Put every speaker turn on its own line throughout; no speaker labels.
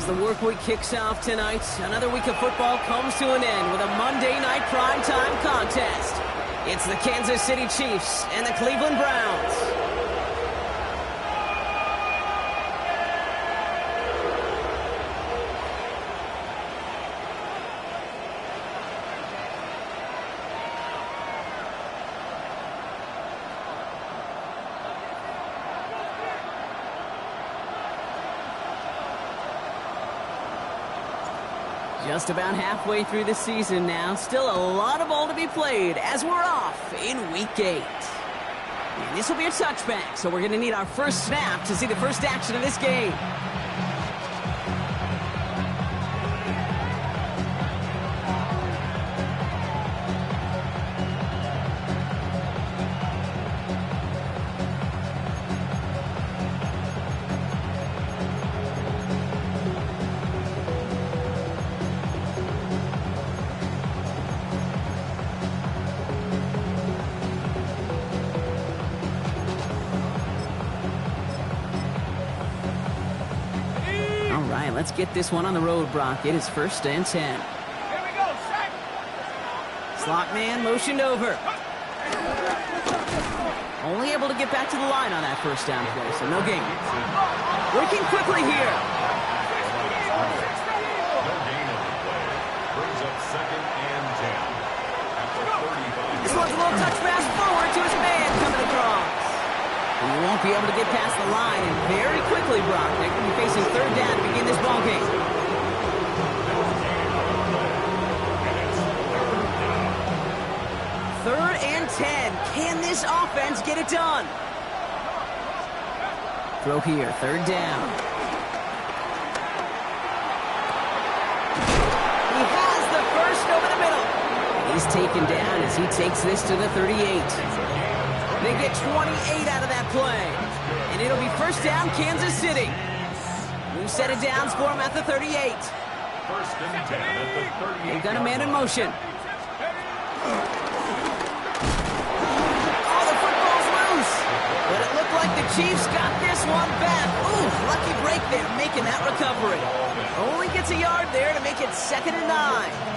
As the work week kicks off tonight, another week of football comes to an end with a Monday night primetime contest. It's the Kansas City Chiefs and the Cleveland Browns. Just about halfway through the season now. Still a lot of ball to be played as we're off in Week 8. And this will be a touchback, so we're going to need our first snap to see the first action of this game. Let's get this one on the road, Brock. It is 1st and 10.
Here we go, set.
Slot man motioned over. Only able to get back to the line on that first down play, so no gain. Working quickly here.
Brings up 2nd and 10.
This one's a little touch pass forward to his man coming across. He won't be able to get past the line, and very quickly, Brock, they're going to be facing 3rd down to begin this ballgame. 3rd and 10. Can this offense get it done? Throw here, 3rd down. He has the first over the middle. He's taken down as he takes this to the 38. They get 28 out of that play. And it'll be 1st down, Kansas City. New set of downs for him at the 38.
1st and 10 at the 38.
They've got a man in motion. Oh, the football's loose. But it looked like the Chiefs got this one back. Ooh, lucky break there, making that recovery. Only gets a yard there to make it 2nd and 9.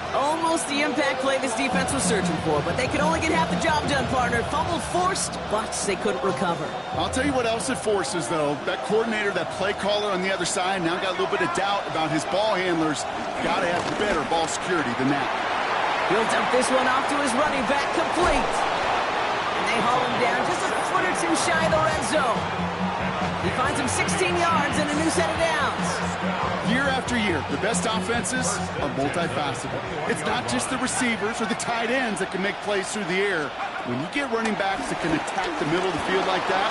Almost the impact play this defense was searching for, but they could only get half the job done, partner. Fumble forced, but they couldn't recover.
I'll tell you what else it forces, though. That coordinator, that play caller on the other side, now got a little bit of doubt about his ball handlers. Got to have better ball security than that.
He'll dump this one off to his running back, complete. And they haul him down just a foot or two shy of the red zone. He finds him 16 yards and a new set of downs.
Year after year, the best offenses are multifaceted. It's not just the receivers or the tight ends that can make plays through the air. When you get running backs that can attack the middle of the field like that,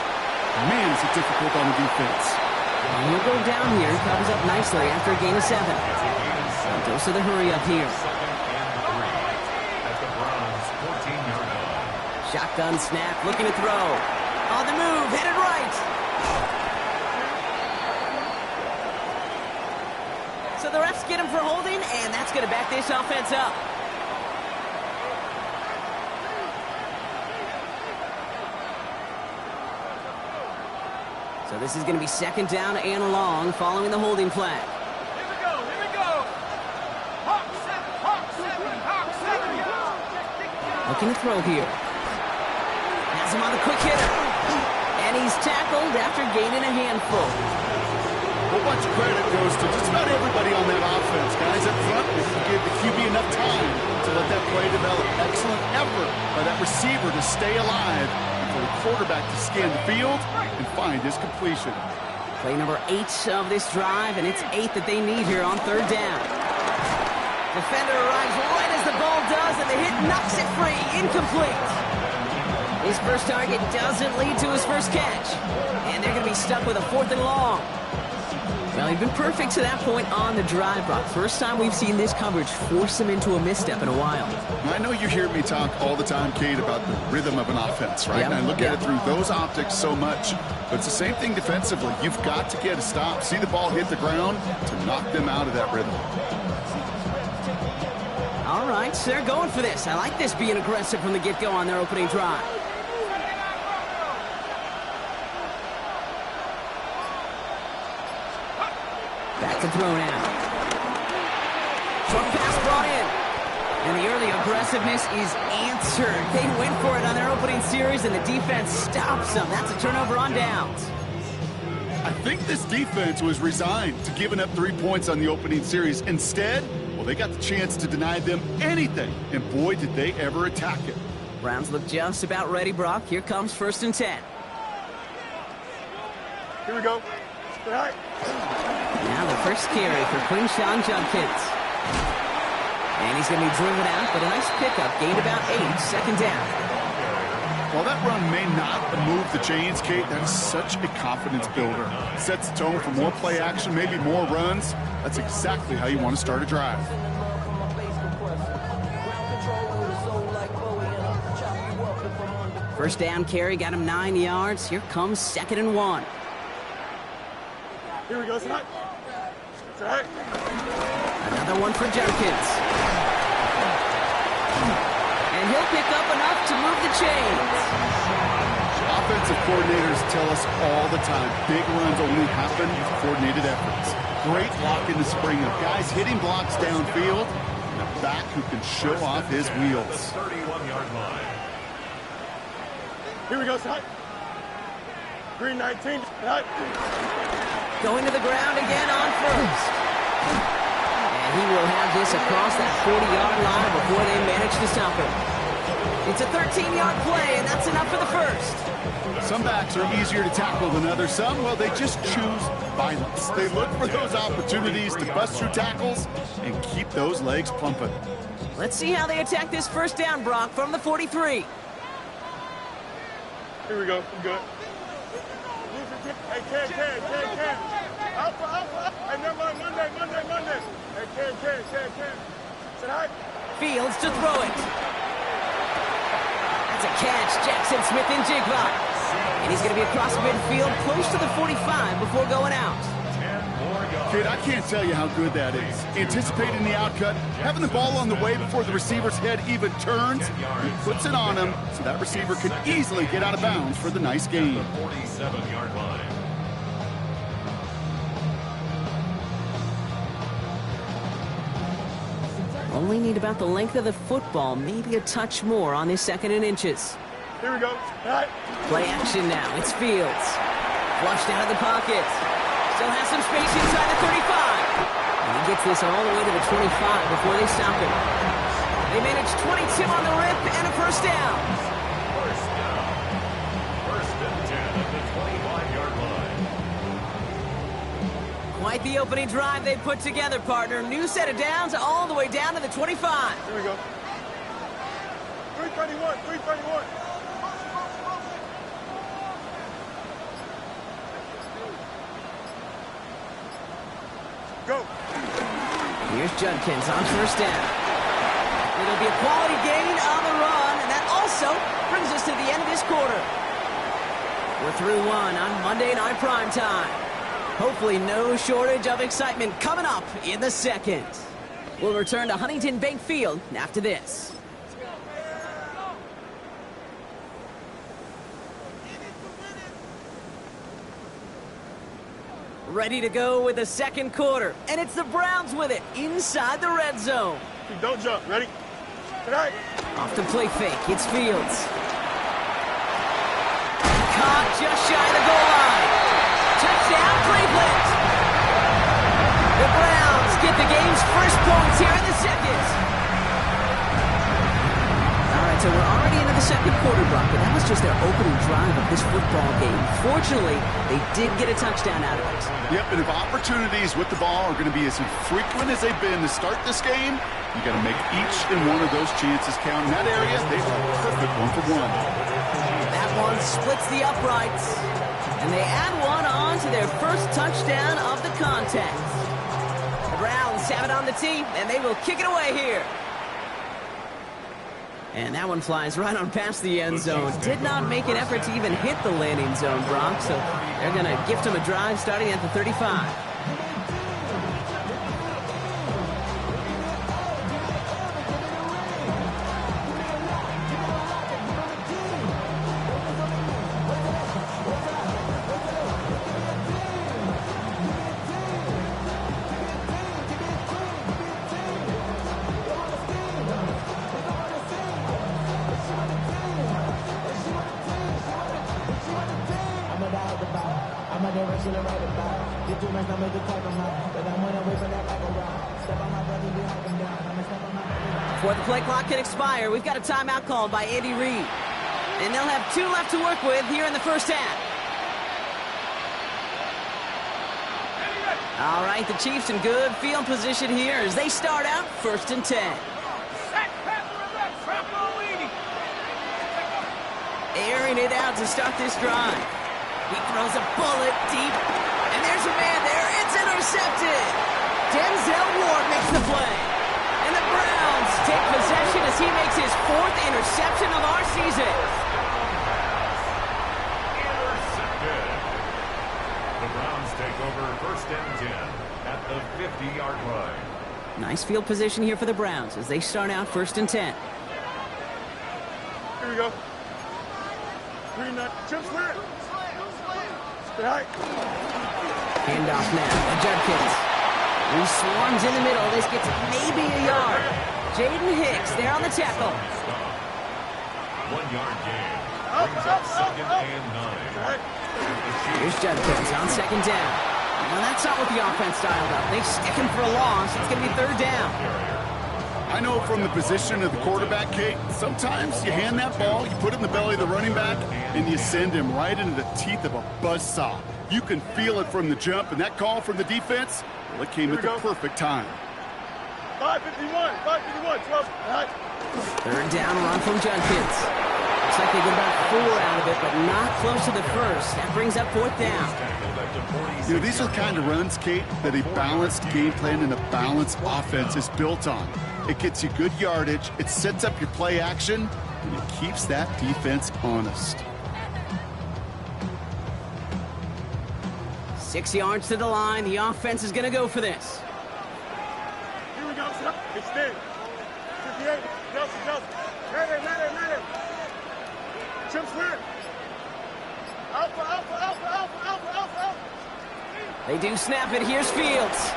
man, is it difficult on the defense.
And he'll go down here. He comes up nicely after a gain of 7. And goes to the hurry up here.
2nd and 3 at the Browns' 14-yard line.
Shotgun snap, looking to throw. On the move, headed right. So the refs get him for holding, and that's going to back this offense up. So this is going to be 2nd down and long following the holding flag.
Here we go, here we go. Hawk 7, Hawk 7, Hawk 7.
Looking to throw here. Has him on the quick hitter. And he's tackled after gaining a handful.
A whole bunch of credit goes to just about everybody on that offense. Guys up front, if you give the QB enough time to let that play develop. Excellent effort by that receiver to stay alive and for the quarterback to scan the field and find his completion.
Play number 8 of this drive, and it's 8 that they need here on 3rd down. Defender arrives right as the ball does, and the hit knocks it free. Incomplete. His first target doesn't lead to his first catch. And they're going to be stuck with a 4th and long. Well, he's been perfect to that point on the drive, Brock. First time we've seen this coverage force him into a misstep in a while.
I know you hear me talk all the time, Kate, about the rhythm of an offense, right?
Yep.
And I look at it through those optics so much. But it's the same thing defensively. You've got to get a stop, see the ball hit the ground to knock them out of that rhythm.
All right, so they're going for this. I like this being aggressive from the get-go on their opening drive. Back to throw now. Short pass brought in. And the early aggressiveness is answered. They went for it on their opening series, and the defense stops them. That's a turnover on downs.
I think this defense was resigned to giving up 3 points on the opening series. Instead, well, they got the chance to deny them anything, and boy, did they ever attack it.
Browns look just about ready, Brock. Here comes 1st and 10.
Here we go. All right.
Now the first carry for Quinshon Judkins. And he's going to be driven out, but a nice pickup. Gained about 8, 2nd down.
While that run may not move the chains, Kate, that is such a confidence builder. Sets the tone for more play action, maybe more runs. That's exactly how you want to start a drive.
First down carry got him 9 yards. Here comes 2nd and 1.
Here we go. Sit right.
Another one for Judkins. And he'll pick up enough to move the chains.
Offensive coordinators tell us all the time, big runs only happen with coordinated efforts. Great block in the spring of guys hitting blocks downfield, and a back who can show off his wheels.
31-yard line.
Here we go. Sit. Green 19.
Going to the ground again on 1st. And he will have this across that 40-yard line before they manage to stop him. It's a 13-yard play, and that's enough for the 1st.
Some backs are easier to tackle than others. Some, well, they just choose violence. They look for those opportunities to bust through tackles and keep those legs pumping.
Let's see how they attack this 1st down, Brock, from the 43.
Here we go. I'm good. Hey, Ken. Alpha. Hey, never mind. Monday. Hey, Ken. Sit high.
Fields to throw it. That's a catch. Jackson Smith-Njigba. And he's going to be across midfield, close to the 45 before going out.
Kid, I can't tell you how good that is. Anticipating the outcut, having the ball on the way before the receiver's head even turns, he puts it on him so that receiver can easily get out of bounds for the nice gain.
47-yard line.
Only need about the length of the football, maybe a touch more on this 2nd and inches.
Here we go. All right.
Play action now. It's Fields. Flushed out of the pocket. Still has some space inside the 35. And he gets this all the way to the 25 before they stop him. They manage 22 on the rip and a 1st down.
First down. 1st and 10 at the 25-yard line.
Quite the opening drive they put together, partner. New set of downs all the way down to the 25.
Here we go. 331. Go.
Here's Judkins on 1st down. It'll be a quality gain on the run, and that also brings us to the end of this quarter. We're through one on Monday Night Primetime. Hopefully no shortage of excitement coming up in the 2nd. We'll return to Huntington Bank Field after this. Ready to go with the 2nd quarter, and it's the Browns with it inside the red zone.
Don't jump. Ready? All right.
Off the play fake, it's Fields. Caught just shy of the goal line. Touchdown, Cleveland. The Browns get the game's first points here in the 2nd. All right, so we're already into the 2nd quarter, Brock, but that was just their opening drive of this football game. Fortunately, they did get a touchdown out of it.
Yep, and if opportunities with the ball are going to be as infrequent as they've been to start this game, you got to make each and one of those chances count. In that area, they are perfect 1-for-1.
That one splits the uprights, and they add one on to their first touchdown of the contest. The Browns have it on the tee, and they will kick it away here. And that one flies right on past the end zone. Did not make an effort to even hit the landing zone, Brock, so they're going to gift him a drive starting at the 35. Before the play clock can expire, we've got a timeout called by Andy Reid. And they'll have 2 left to work with here in the first half. All right, the Chiefs in good field position here as they start out 1st and 10. Airing it out to start this drive. He throws a bullet deep, and there's a man there. It's intercepted. Denzel Ward makes the play. And the Browns take possession as he makes his 4th interception of our season.
Intercepted. The Browns take over 1st and 10 at the 50-yard line.
Nice field position here for the Browns as they start out 1st and 10.
Here we go. Green nut. Chip square. Stay high.
Handoff now to Judkins. He swarms in the middle. This gets maybe a yard. Jaden Hicks there on the tackle.
1-yard gain. Brings up 2nd and 9.
Here's Judkins on 2nd down. Well, that's not what the offense dialed up. They stick him for a loss. It's going to be 3rd down.
I know from the position of the quarterback, Kate, sometimes you hand that ball, you put it in the belly of the running back, and you send him right into the teeth of a buzzsaw. You can feel it from the jump, and that call from the defense, well, it came at the perfect time.
551, 12.
3rd down run from Judkins. Looks like they get about 4 out of it, but not close to the first. That brings up 4th down.
You know, these are the kind of runs, Kate, that a balanced game plan and a balanced offense is built on. It gets you good yardage, it sets up your play action, and it keeps that defense honest.
6 yards to the line. The offense is going to go for this.
Here we go. Extend. 58. Nelson. Let it. Chip square. Alpha.
They do snap it. Here's Fields.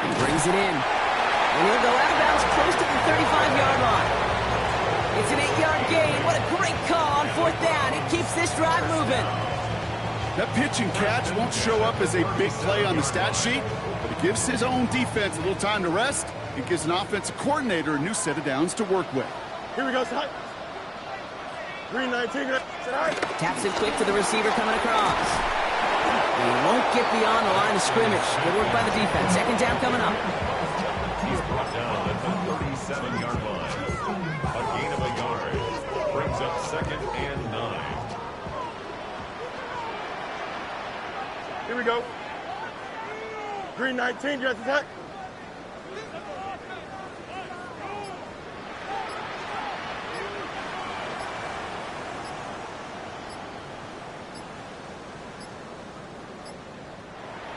He brings it in. And he'll go out of bounds close to the 35-yard line. It's an 8-yard gain. What a great call on 4th down. It keeps this drive moving.
That pitch and catch won't show up as a big play on the stat sheet, but it gives his own defense a little time to rest. It gives an offensive coordinator a new set of downs to work with.
Here we go, Side. Green 19.
Taps it quick to the receiver coming across. He won't get beyond the line of scrimmage. Good work by the defense. 2nd down coming up.
He's brought down at the 37-yard line. A gain of a yard. Brings up 2nd and 9.
Here we go. Green 19, you have to attack.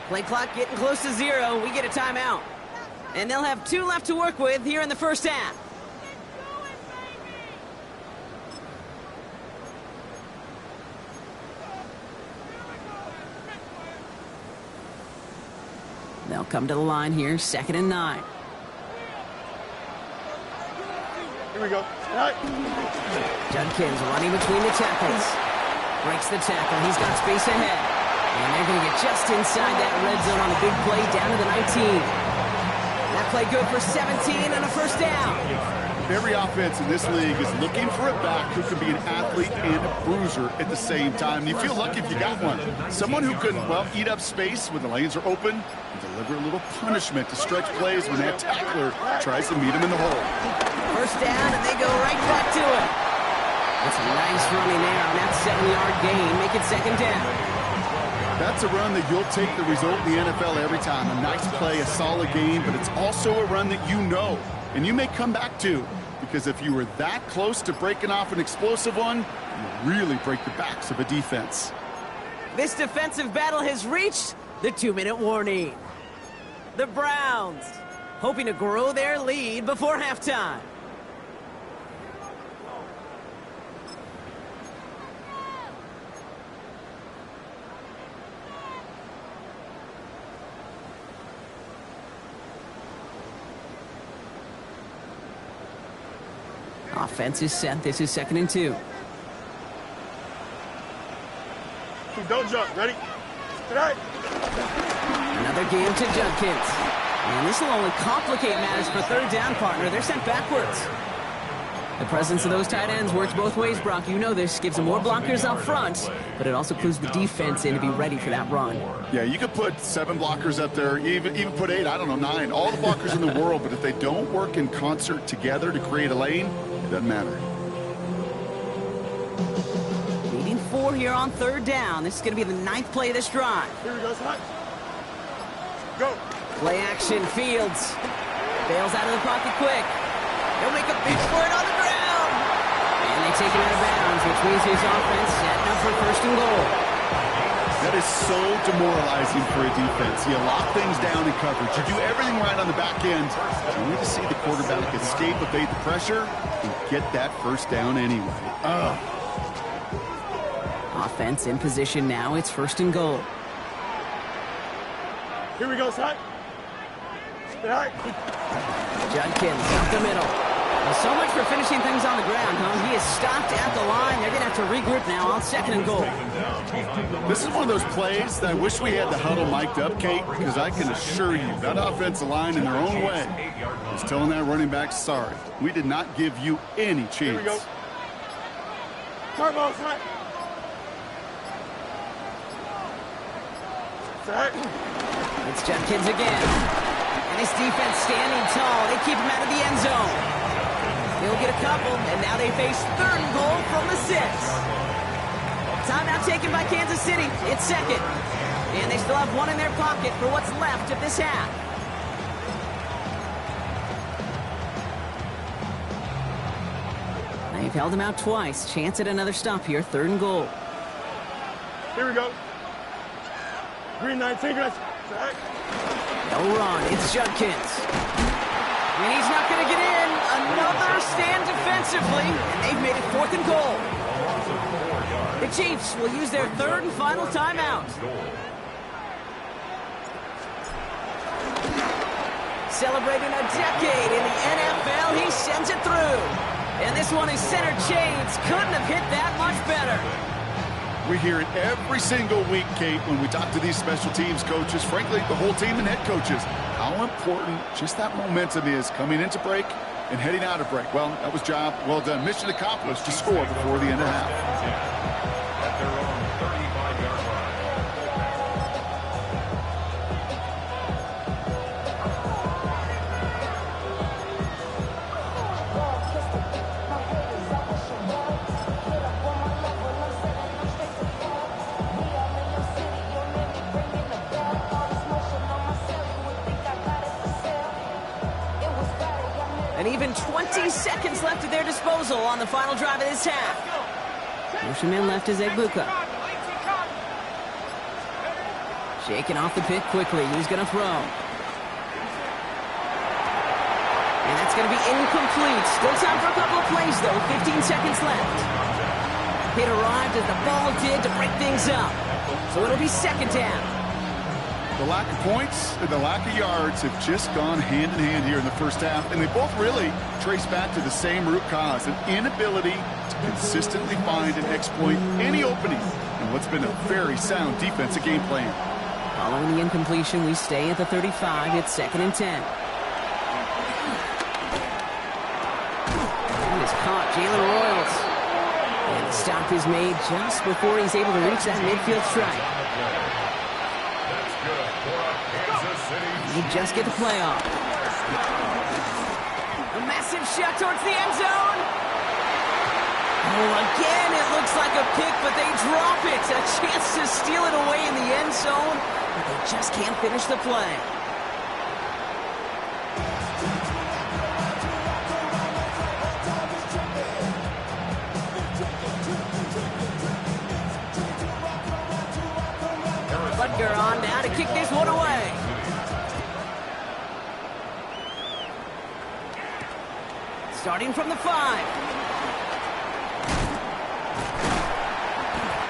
Play clock getting close to 0. We get a timeout. And they'll have 2 left to work with here in the first half. They'll come to the line here, 2nd and 9.
Here we go.
Judkins running between the tackles. Breaks the tackle. He's got space ahead. And they're going to get just inside that red zone on a big play down to the 19. That play good for 17 and a first down.
Every offense in this league is looking for a back who can be an athlete and a bruiser at the same time. And you feel lucky if you got one. Someone who can, well, eat up space when the lanes are open and deliver a little punishment to stretch plays when that tackler tries to meet him in the hole.
First down, and they go right back to it. That's a nice running there on that 7-yard gain. Make it 2nd down.
That's a run that you'll take the result in the NFL every time. A nice play, a solid game, but it's also a run that you know, and you may come back to, because if you were that close to breaking off an explosive one, you really break the backs of a defense.
This defensive battle has reached the 2-minute warning. The Browns hoping to grow their lead before halftime. Offense is set. This is 2nd and 2.
Don't jump. Ready? Tonight.
Another game to Judkins. And this will only complicate matters for third down, partner. They're sent backwards. The presence of those tight ends works both ways, Brock. You know this. Gives them more blockers up front, but it also clues the defense in to be ready for that run.
Yeah, you could put 7 blockers up there, even put 8, I don't know, 9. All the blockers in the world, but if they don't work in concert together to create a lane, it doesn't matter.
Needing 4 here on third down. This is going to be the 9th play of this drive.
Here we go, Scott. Go.
Play action, Fields. Bails out of the pocket quick. He'll make a big for it on the ground. And they take it out of bounds, which means his offense setting up for first and goal.
That is so demoralizing for a defense. You lock things down in coverage. You do everything right on the back end. You need to see the quarterback escape, evade the pressure, and get that first down anyway.
Offense in position now. It's first and goal.
Here we go, Scott. Tonight.
Judkins up the middle. Well, so much for finishing things on the ground, huh? He is stopped at the line. They're going to have to regroup now on second and goal.
This is one of those plays that I wish we had the huddle mic'd up, Kate, because I can assure you that offensive line in their own way is telling that running back, sorry, we did not give you any chance.
Here we go. Turbo, Scott. Set.
It's Judkins again. And his defense standing tall. They keep him out of the end zone. He'll get a couple, and now they face third and goal from the 6. Timeout taken by Kansas City. It's second. And they still have 1 in their pocket for what's left of this half. They've held him out twice. Chance at another stop here. Third and goal.
Here we go. Green 19, guys. Set.
No run. It's Judkins. And he's not going to get in. Another stand defensively. And they've made it 4th and goal. The Chiefs will use their 3rd and final timeout. Celebrating a decade in the NFL, he sends it through. And this one is center chains. Couldn't have hit that much better.
We hear it every single week, Kate, when we talk to these special teams coaches, frankly, the whole team and head coaches, how important just that momentum is coming into break and heading out of break. Well, that was job well done. Mission accomplished to score before the end of half.
At their own 35-yard line.
And even 20 seconds left at their disposal on the final drive of this half. Motion man left is Egbuka. Shaking off the pick quickly. He's going to throw. And that's going to be incomplete. Still time for a couple of plays, though. 15 seconds left. Hit arrived as the ball did to break things up. So it'll be second down.
The lack of points and the lack of yards have just gone hand in hand here in the first half, and they both really trace back to the same root cause, an inability to consistently find and exploit any opening in what's been a very sound defensive game plan.
Following the incompletion, we stay at the 35. It's 2nd and 10. And is caught, Jalen Royals. And the stop is made just before he's able to reach that midfield strike. You just get the play off. A massive shot towards the end zone. Oh, again, it looks like a pick, but they drop it. A chance to steal it away in the end zone, but they just can't finish the play. Butker on now to kick this one away. Starting from the 5.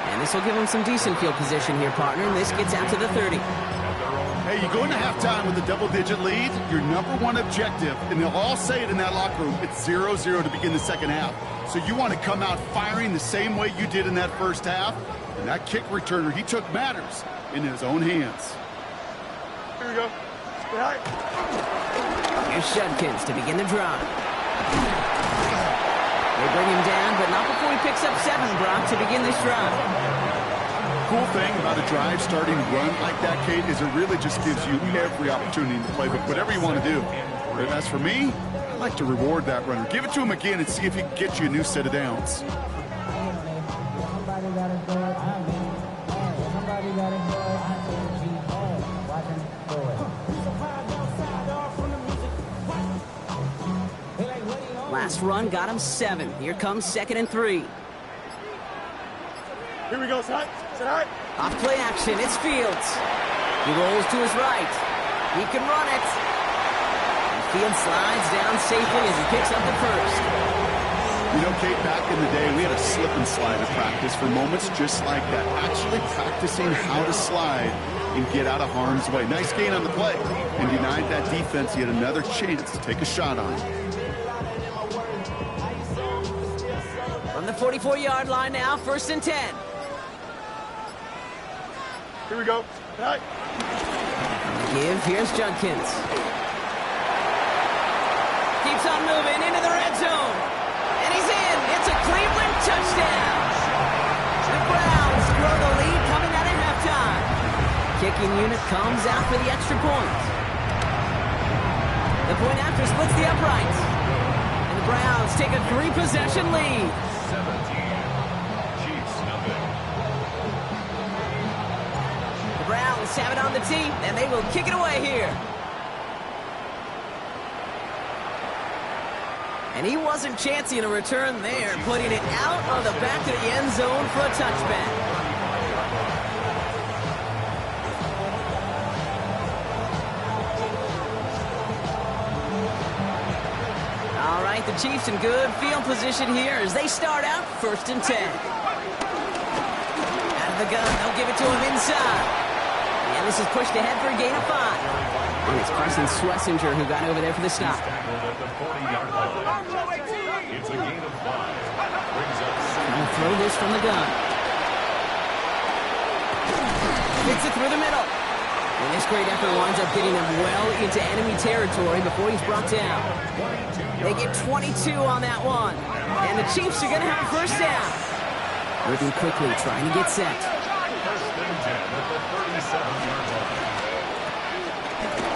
And this will give him some decent field position here, partner. And this gets out to the 30.
Hey, you go into halftime with a double-digit lead, your number one objective, and they'll all say it in that locker room, it's 0-0 to begin the second half. So you want to come out firing the same way you did in that first half. And that kick returner, he took matters in his own hands.
Here we go. Right.
Here's Judkins to begin the drive. They bring him down, but not before he picks up 7, Brock, to begin this drive.
Cool thing about a drive starting run like that, Kate, is it really just gives you every opportunity to play, but whatever you want to do. But as for me, I like to reward that runner. Give it to him again and see if he can get you a new set of downs.
Last run got him 7. Here comes 2nd and 3.
Here we go, Side. Side.
Off play action, it's Fields. He rolls to his right. He can run it. And Fields slides down safely as he picks up the first.
You know, Kate, back in the day, we had a slip and slide at practice for moments just like that. Actually practicing how to slide and get out of harm's way. Nice gain on the play. And denied that defense yet another chance to take a shot on him.
From the 44-yard line now, 1st and 10.
Here we go. Right.
Give, here's Judkins. Keeps on moving into the red zone. And he's in. It's a Cleveland touchdown. The Browns grow the lead coming out of halftime. Kicking unit comes out for the extra point. The point after splits the uprights. And the Browns take a 3-possession lead.
17. Chiefs nothing.
The Browns have it on the tee, and they will kick it away here. And he wasn't chancing a return there, putting it out on the back of the end zone for a touchback. All right, the Chiefs in good field position here as they start out 1st and 10. Out of the gun, they'll give it to him inside. And this is pushed ahead for a gain of 5. And it's Carson Schlesinger who got over there for the stop.
Tackled at the 40-yard line. It's a gain of 5. Brings up
Trying to throw this from the gun. Hits it through the middle. And this great effort winds up getting him well into enemy territory before he's brought down. They get 22 on that one. And the Chiefs are going to have a 1st down. Moving quickly, trying to get set.
1st and 10 at the 37-yard line.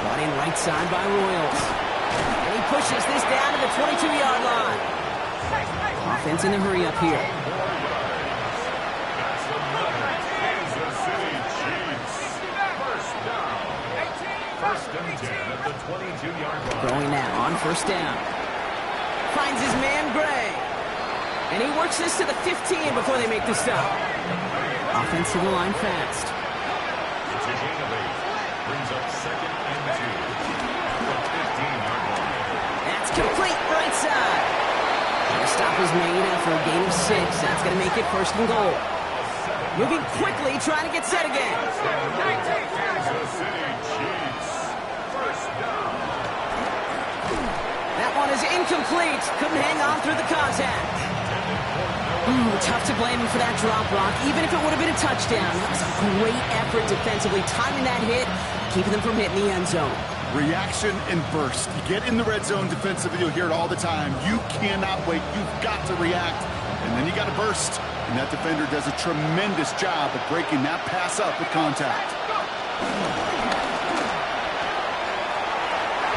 Brought in right side by Royals. And he pushes this down to the 22-yard line. Offense in a hurry up here.
That's another Kansas City Chiefs. 1st down. 1st and 10 at the 22-yard line.
Throwing now on 1st down. Finds his man Gray. And he works this to the 15 before they make the stop. Offense to the line fast.
It's a gain of 8. Brings up 2nd and 2 at the 15-yard line.
That's complete right side. The stop is made after a gain of 6. That's going to make it 1st and goal. Moving quickly, trying to get set again.
Kansas City Chiefs. 1st down.
That one is incomplete. Couldn't hang on through the contact. Tough to blame him for that drop, Brock. Even if it would have been a touchdown, that was a great effort defensively, timing that hit, keeping them from hitting the end zone.
Reaction and burst. You get in the red zone defensively, you'll hear it all the time. You cannot wait. You've got to react. And then you got to burst. And that defender does a tremendous job of breaking that pass up with contact.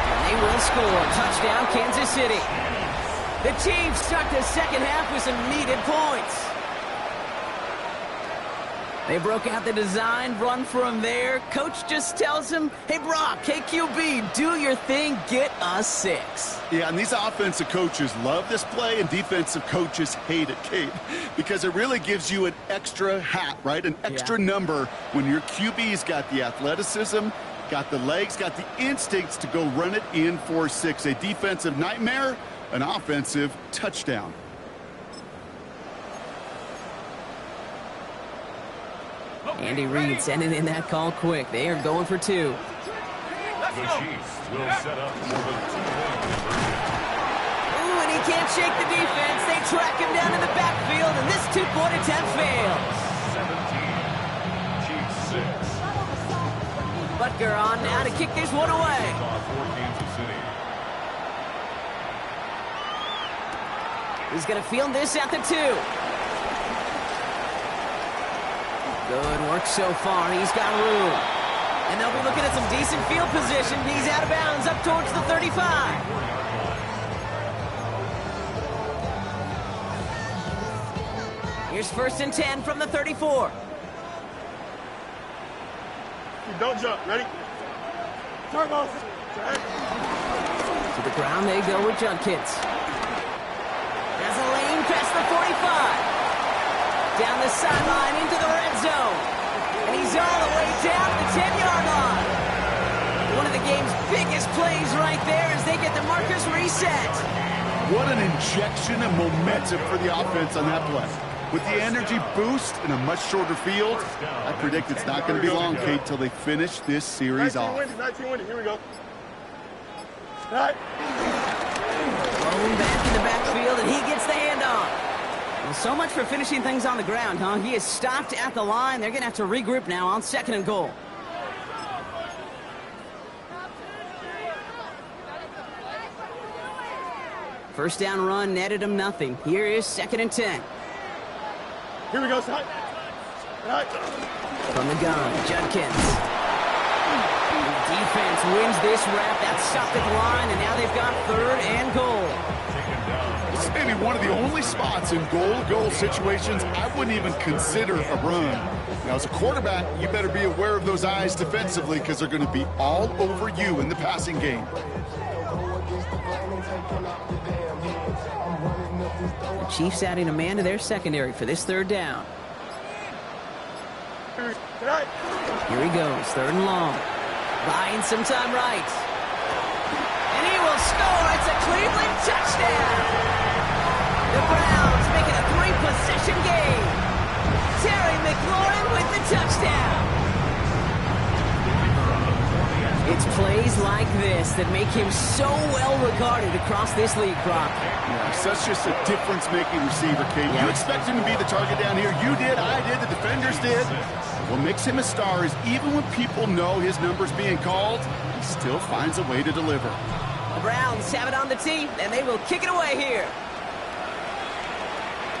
And they will score. Touchdown, Kansas City. The Chiefs start the 2nd half with some needed points. They broke out the design, run for him there. Coach just tells him, hey, Brock, KQB, do your thing, get us 6.
Yeah, and these offensive coaches love this play, and defensive coaches hate it, Kate, because it really gives you an extra hat, right? An extra number when your QB's got the athleticism, got the legs, got the instincts to go run it in for 6. A defensive nightmare, an offensive touchdown.
Andy Reid sending in that call quick. They are going for 2.
The Chiefs will set up for the 2-point conversion.
Ooh, and he can't shake the defense. They track him down in the backfield, and this 2-point attempt fails.
17
Butker on now to kick this one away.
For Kansas City.
He's going to field this at the 2. Good work so far. He's got room. And they'll be looking at some decent field position. He's out of bounds up towards the 35. Here's 1st and 10 from the 34.
You don't jump. Ready? Turbo.
To the ground they go with Judkins. There's a lane past the 45. Down the sideline into the red zone. And he's all the way down to the 10-yard line. One of the game's biggest plays right there as they get the markers reset.
What an injection of momentum for the offense on that play. With the energy boost in a much shorter field, I predict it's not going to be long, Kate, till they finish this series off.
19 winning. Here we go. All right.
Thrown back in the backfield, and he gets the handoff. Well, so much for finishing things on the ground, huh? He is stopped at the line. They're going to have to regroup now on 2nd and goal. First down run netted him nothing. Here is 2nd and 10.
Here we go, son. Right.
From the gun, Judkins. Defense wins this rap. That's stopped at the line, and now they've got 3rd and goal.
This is maybe one of the only spots in goal-to-goal situations I wouldn't even consider a run. Now, as a quarterback, you better be aware of those eyes defensively because they're going to be all over you in the passing game.
The Chiefs adding a man to their secondary for this 3rd down. Here he goes, 3rd and long. Buying some time right. And he will score. It's a Cleveland touchdown. The Browns make it a 3-possession game. Terry McLaurin with the touchdown. It's plays like this that make him so well regarded across this league, Brock.
Yeah, such just a difference-making receiver, Kate. You expect him to be the target down here. You did, I did, the defenders did. What makes him a star is even when people know his number's being called, he still finds a way to deliver.
The Browns have it on the tee, and they will kick it away here.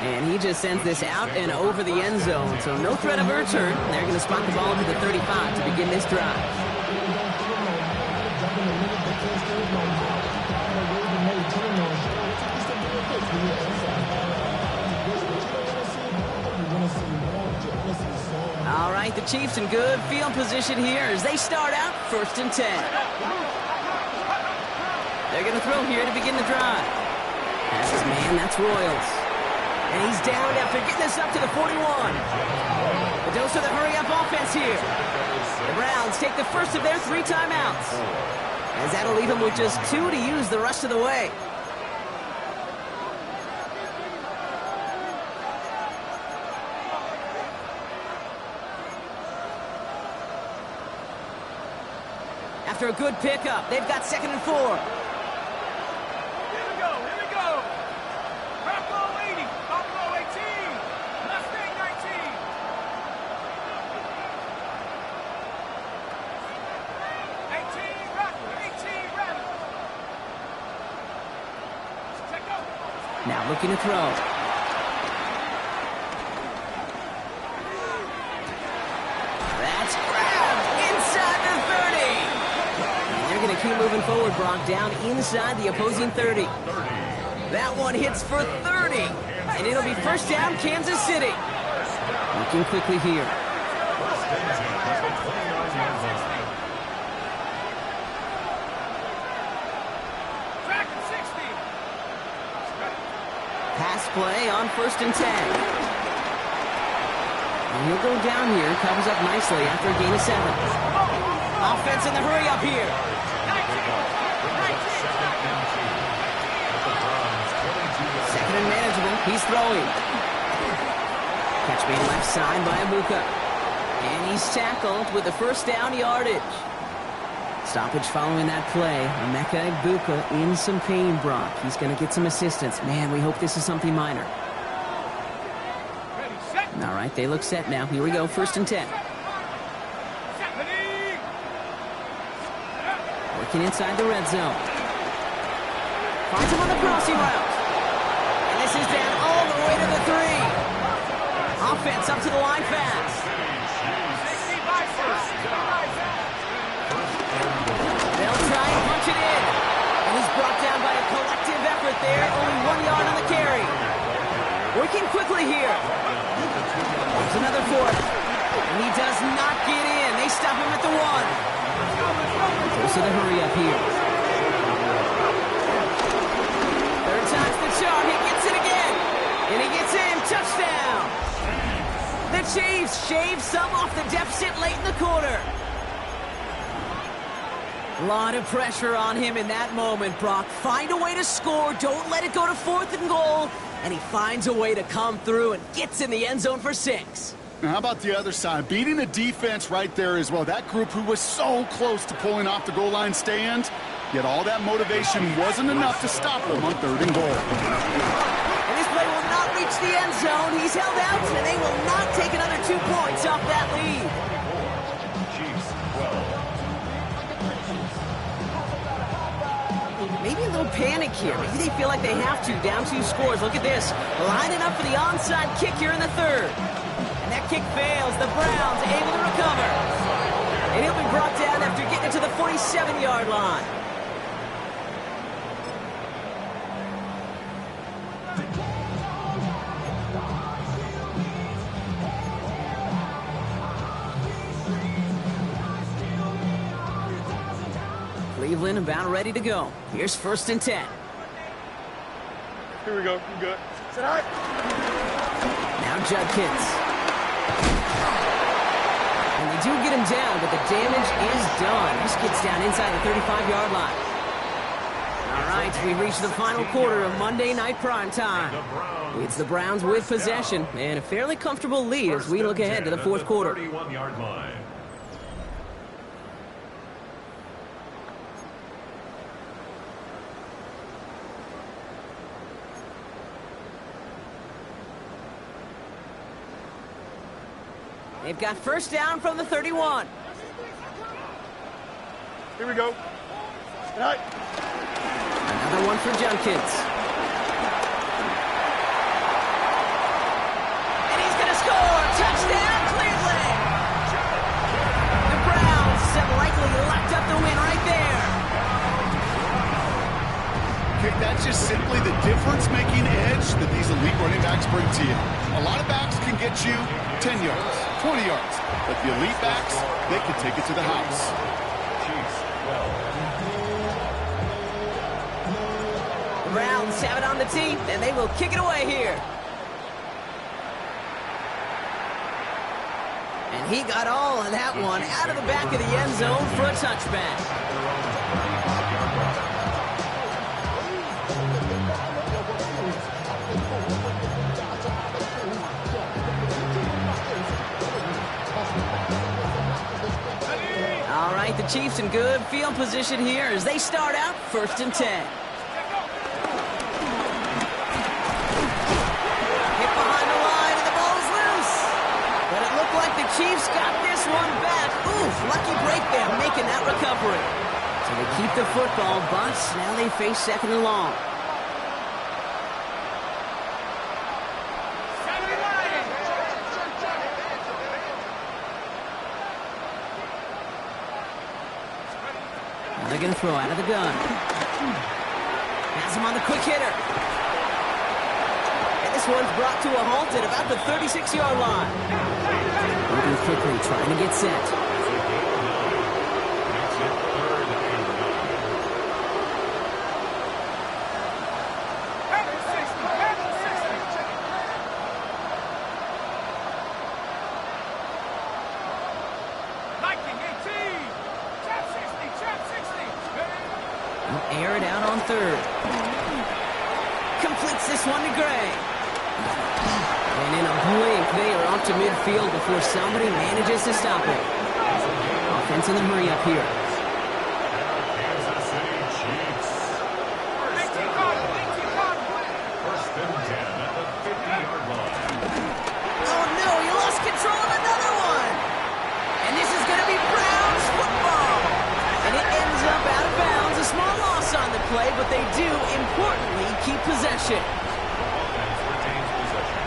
And he just sends this out and over the end zone, so no threat of a return. They're going to spot the ball to the 35 to begin this drive. All right, the Chiefs in good field position here as they start out 1st and 10. They're going to throw here to begin the drive. Passes man, that's Royals. And he's down after getting this up to the 41. The dose of the hurry-up offense here. The Browns take the first of their 3 timeouts. As that'll leave them with just 2 to use the rest of the way. After a good pickup, they've got 2nd and 4.
Here we go. Buffalo 80, Buffalo 18, Mustang 19. 18, Rattler. Check out.
Now looking to throw. That's grabbed inside the 30. They're going to keep moving forward, Brock, down inside the opposing 30. That one hits for 30, and it'll be first down, Kansas City. Looking quickly here.
Track 60.
Pass play on 1st and 10. And he'll go down here, covers up nicely after a gain of 7. Offense in the hurry up here. Second and manageable. He's throwing. Catch made left side by Ibuka. And he's tackled with the first down yardage. Stoppage following that play. Emeka Ibuka in some pain, Brock. He's going to get some assistance. Man, we hope this is something minor.
Ready, set.
All right, they look set now. Here we go, 1st and 10.
Set, ready.
Working inside the red zone. Finds him on the crossing route. And this is down all the way to the 3. Offense up to the line fast. They'll try and punch it in. And he's brought down by a collective effort there. Only 1 yard on the carry. Working quickly here. There's another 4th. And he does not get in. They stop him at the 1. Goes to the hurry up here. Third time's the charm. He gets it again. And he gets in. Touchdown. The Chiefs shave some off the deficit late in the quarter. A lot of pressure on him in that moment, Brock. Find a way to score. Don't let it go to 4th and goal. And he finds a way to come through and gets in the end zone for 6.
Now, how about the other side? Beating the defense right there as well. That group who was so close to pulling off the goal line stand, yet all that motivation wasn't enough to stop them on 3rd and goal.
And this play will not reach the end zone. He's held out, and they will not take another 2 points off that lead.
Chiefs 12.
Maybe a little panic here. Maybe they feel like they have to. Down 2 scores. Look at this. Lining up for the onside kick here in the 3rd. And that kick fails. The Browns able to recover. And he'll be brought down after getting it to the 47-yard line. Cleveland about ready to go. Here's 1st and 10.
Here we go. You good? Sit high.
Now Judkins. And they do get him down, but the damage is done. This gets down inside the 35-yard line. All right, we reach the final quarter of Monday Night Prime Time. It's the Browns with possession and a fairly comfortable lead as we look ahead to the 4th quarter.
31-yard line.
They've got 1st down from the 31.
Here we go. Sit high.
Another one for Judkins. And he's going to score. Touchdown, Cleveland. The Browns have likely locked up the win right there.
Okay, that's just simply the difference-making edge that these elite running backs bring to you. A lot of backs can get you 10 yards, 20 yards, but the elite backs, they can take it to the house.
Chiefs 12.
The Browns have it on the tee, and they will kick it away here. And he got all of that one out of the back of the end zone for a touchback. All right, the Chiefs in good field position here as they start out 1st and 10. Hit behind the line and the ball's loose. But it looked like the Chiefs got this one back. Oof, lucky break there, making that recovery. So they keep the football, but now they face 2nd and long. They're going to throw out of the gun. Has him on the quick hitter. And this one's brought to a halt at about the 36-yard line. Moving quickly, trying to get set. Air it out on 3rd. Completes this one to Gray. And in a blink, they are off to midfield before somebody manages to stop it. Offense in the hurry up here.
Kansas City Chiefs. 1st and 10 at the 50-yard line.
Oh no, he lost control of another one. And this is going to be Browns football. And it ends up out of bounds. possession.
Offense retains possession.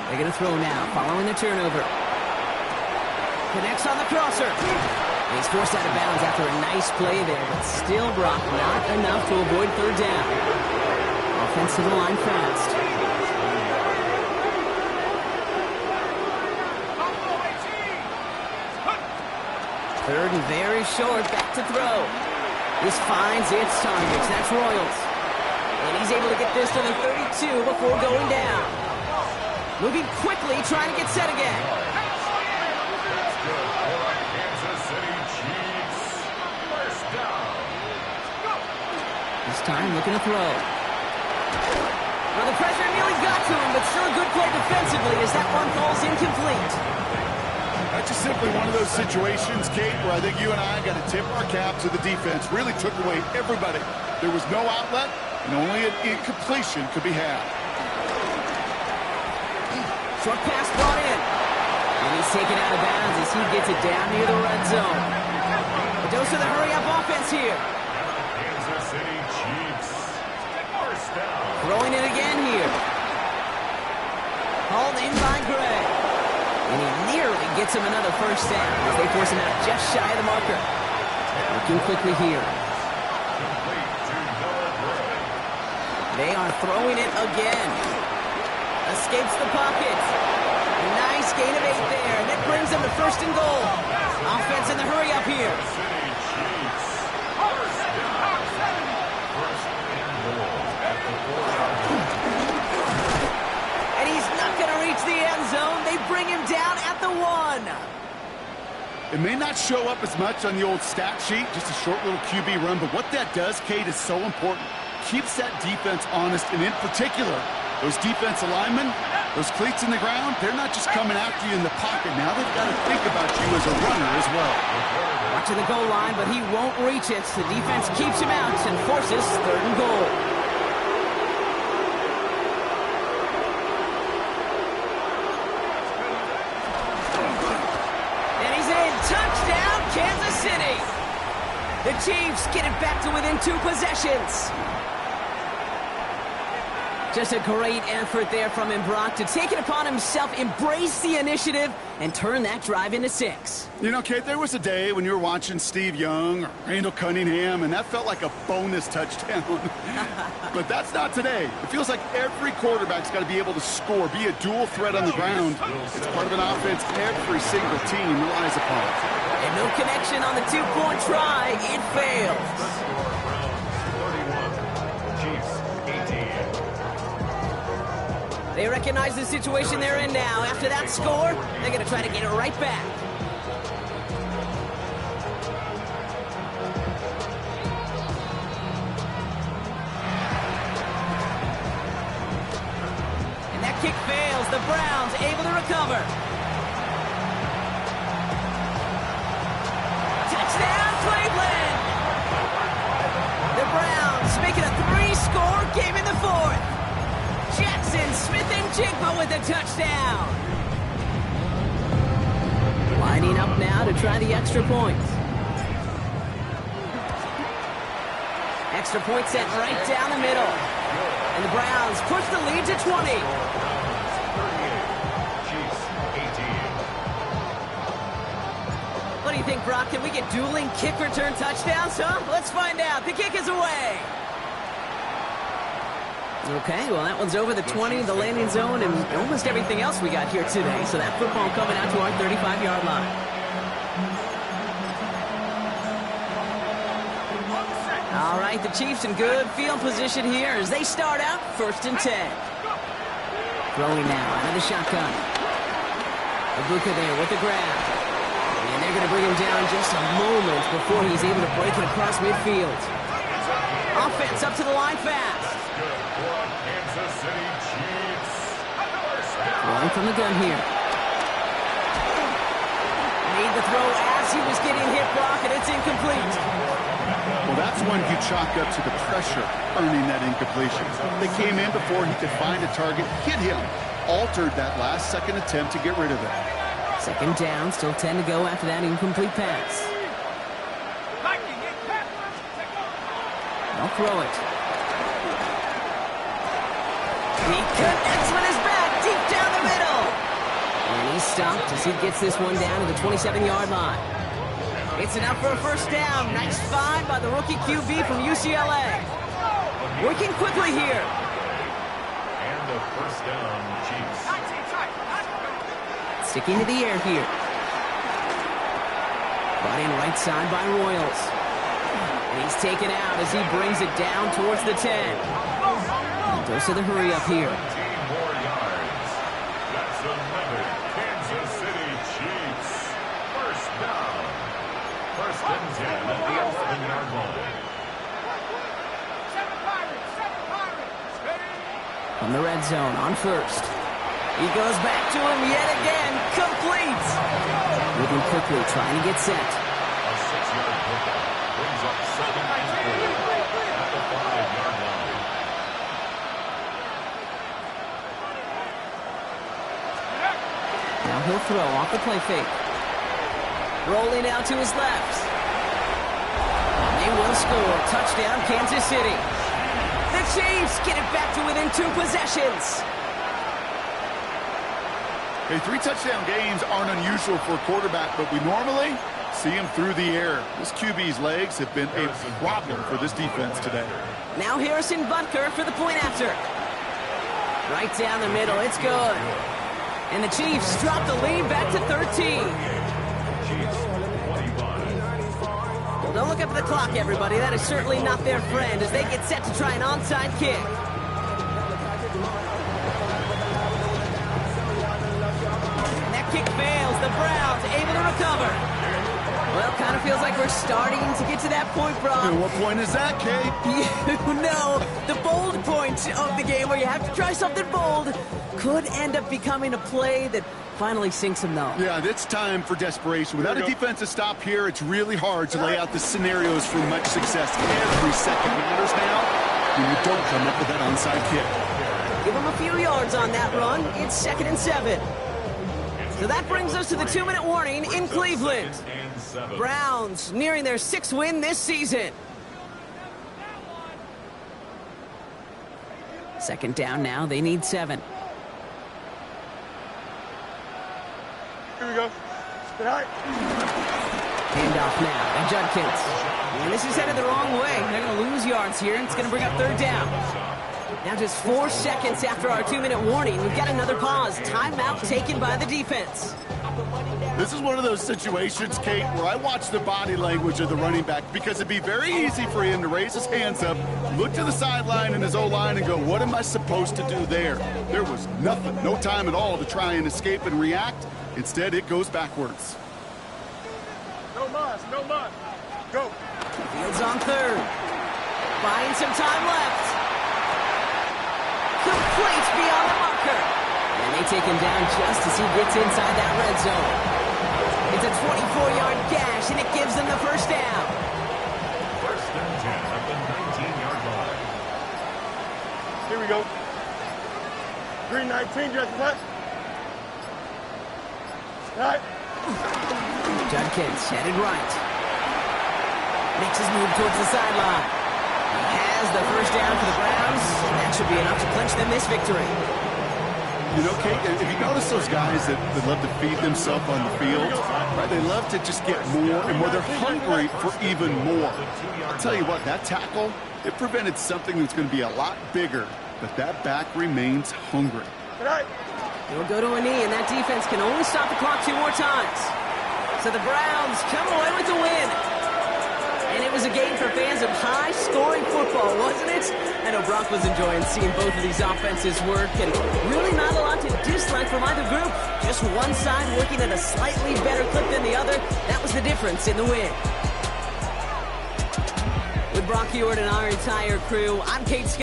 They're going to throw now, following the turnover. Connects on the crosser. And he's forced out of bounds after a nice play there, but still, Brock, not enough to avoid third down. Offense to the line fast. Third and very short, back to throw. This finds its targets. That's Royals. And he's able to get this to the 32 before going down. Moving quickly, trying to get set again.
That's good for Kansas City Chiefs. First down.
This time looking to throw. Well, the pressure nearly got to him, but still a good play defensively as that one falls incomplete.
That's just simply one of those situations, Kate, where I think you and I got to tip our cap to the defense. Really took away everybody. There was no outlet, and only an incompletion could be had.
Short pass brought in. And he's taken out of bounds as he gets it down near the red zone. A dose of the hurry-up offense here.
Kansas City Chiefs. First down.
Throwing it again here. Hauled in by Gray. And he nearly gets him another first down as they force him out just shy of the marker. Looking quickly here.
Complete to Noah Gray.
They are throwing it again. Escapes the pocket. Nice gain of 8 there, and that brings them to first and goal. Offense in the hurry-up here.
City Chiefs. First down. First and goal at the 4-yard line.
And he's not going to reach the end zone. They bring him down at the 1.
It may not show up as much on the old stat sheet, just a short little QB run, but what that does, Kate, is so important. Keeps that defense honest, and in particular, those defensive linemen, those cleats in the ground, they're not just coming after you in the pocket. Now they've got to think about you as a runner as well.
Watching the goal line, but he won't reach it. The defense keeps him out and forces third and goal. And he's in. Touchdown, Kansas City. The Chiefs get it back to within 2 possessions. Just a great effort there from him, Brock, to take it upon himself, embrace the initiative, and turn that drive into 6.
You know, Kate, there was a day when you were watching Steve Young or Randall Cunningham, and that felt like a bonus touchdown. But that's not today. It feels like every quarterback's got to be able to score, be a dual threat on the ground. It's part of an offense every single team relies upon.
And no connection on the 2-point try. It fails.
Browns 31. Chiefs 18.
They recognize the situation they're in now. After that score, they're going to try to get it right back. And that kick fails. The Browns able to recover. Touchdown, Cleveland! The Browns make it a 3-score game in the 4th. Jackson Smith-Njigba with a touchdown. Lining up now to try the extra point. Extra point set right down the middle. And the Browns push the lead to 20.
Chiefs 18.
What do you think, Brock? Can we get dueling kick return touchdowns, huh? Let's find out. The kick is away. Okay, well, that one's over the 20, the landing zone, and almost everything else we got here today. So that football coming out to our 35-yard line. All right, the Chiefs in good field position here as they start out 1st and 10. Throwing now out of the shotgun. Ibuka there with the grab. And they're going to bring him down just a moment before he's able to break it across midfield. Offense up to the line fast.
Kansas City Chiefs.
Rolling from the gun here. Made the throw as he was getting hit, Brock, and it's incomplete.
Well, that's one you chalk up to the pressure earning that incompletion. They came in before he could find a target, hit him, altered that last-second attempt to get rid of it.
2nd down, still 10 to go after that incomplete pass. throw it. He connects with his back deep down the middle. And he's stopped as he gets this one down to the 27-yard line. It's enough for a first down. Nice find by the rookie QB from UCLA. Working quickly here.
And a first down, Chiefs.
Sticking to the air here. Brought in right side by Royals. And he's taken out as he brings it down towards the 10. Dose of the hurry up here.
17 more yards. That's another Kansas City Chiefs. First down. First and 10 at the 11-yard line.
From the red zone on first. He goes back to him yet again. Complete. Moving quickly, trying to get set.
A 6-yard pickup brings up second and 4 at the 5-yard line.
Now he'll throw off the play fake. Rolling out to his left. And they will score. Touchdown, Kansas City. The Chiefs get it back to within 2 possessions.
Hey, 3 touchdown games aren't unusual for a quarterback, but we normally see him through the air. This QB's legs have been a problem for this defense today.
Now Harrison Butker for the point after. Right down the middle, it's good. And the Chiefs drop the lead back to 13.
Chiefs 25.
Well, don't look up at the clock, everybody. That is certainly not their friend as they get set to try an onside kick. And that kick fails. The Browns able to recover. Well, kind of feels like we're starting to get to that point, Brock.
And what point is that, Kate?
You know, the bold point of the game where you have to try something bold could end up becoming a play that finally sinks them, though.
Yeah, it's time for desperation. Without a defensive stop here, it's really hard to lay out the scenarios for much success. Every second matters now when you don't come up with that onside kick.
Give them a few yards on that run. It's 2nd and 7. So that brings us to the 2-minute warning in Cleveland. Browns nearing their 6th win this season. Second down now. They need 7.
Here we go. All right.
Handoff now. And Judkins. And this is headed the wrong way. They're going to lose yards here, and it's going to bring up 3rd down. Now just 4 seconds after our 2-minute warning, we've got another pause. Timeout taken by the defense.
This is one of those situations, Kate, where I watch the body language of the running back because it'd be very easy for him to raise his hands up, look to the sideline in his O-line and go, what am I supposed to do there? There was nothing, no time at all to try and escape and react. Instead, it goes backwards.
No muss, no muss. Go.
Fields on 3rd. Buying some time left. Complete beyond the marker. And they take him down just as he gets inside that red zone. It's a 24-yard gash, and it gives them the first down.
First and 10 at the 19-yard line.
Here we go. 3:19, just touch. All right.
Judkins headed right. Makes his move towards the sideline. He has the first down for the Browns. That should be enough to clinch them this victory.
You know, Kate, if you notice those guys that love to feed themselves on the field, right? They love to just get more and more. They're hungry for even more. I'll tell you what, that tackle, it prevented something that's going to be a lot bigger, but that back remains hungry.
All right.
He'll go to a knee, and that defense can only stop the clock 2 more times. So the Browns come away with the win. And it was a game for fans of high-scoring football, wasn't it? I know Brock was enjoying seeing both of these offenses work, and really not a lot to dislike from either group. Just one side working at a slightly better clip than the other. That was the difference in the win. With Brock Huard and our entire crew, I'm Kate Scott.